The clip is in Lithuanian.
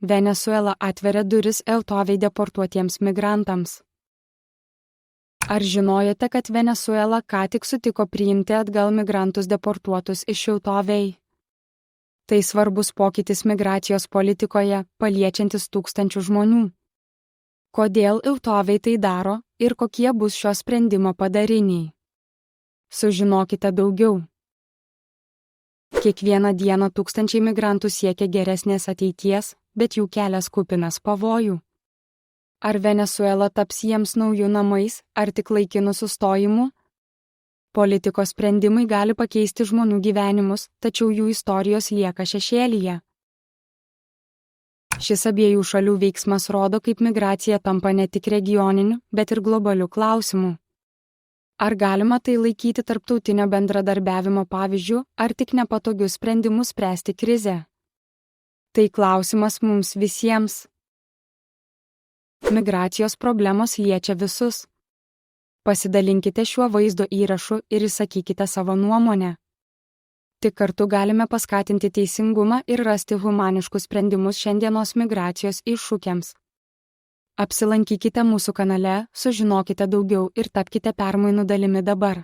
Venesuela atveria duris Eutovei deportuotiems migrantams. Ar žinojote, kad Venesuela ką tik sutiko priimti atgal migrantus deportuotus iš Eutovei? Tai svarbus pokytis migracijos politikoje, paliečiantis tūkstančių žmonių. Kodėl Eutovei tai daro ir kokie bus šio sprendimo padariniai? Sužinokite daugiau. Kiekvieną dieną tūkstančiai migrantų siekia geresnės ateities, bet jų kelias kupinas pavojų. Ar Venesuela taps jiems naujų namais, ar tik laikinų sustojimų? Politikos sprendimai gali pakeisti žmonių gyvenimus, tačiau jų istorijos lieka šešėlyje. Šis abiejų šalių veiksmas rodo, kaip migracija tampa ne tik regioniniu, bet ir globaliu klausimu. Ar galima tai laikyti tarptautinio bendradarbiavimo pavyzdžiu, ar tik nepatogių sprendimų spręsti krizę? Tai klausimas mums visiems. Migracijos problemos liečia visus. Pasidalinkite šiuo vaizdo įrašu ir išsakykite savo nuomonę. Tik kartu galime paskatinti teisingumą ir rasti humaniškus sprendimus šiandienos migracijos iššūkiams. Apsilankykite mūsų kanale, sužinokite daugiau ir tapkite permainų dalimi dabar.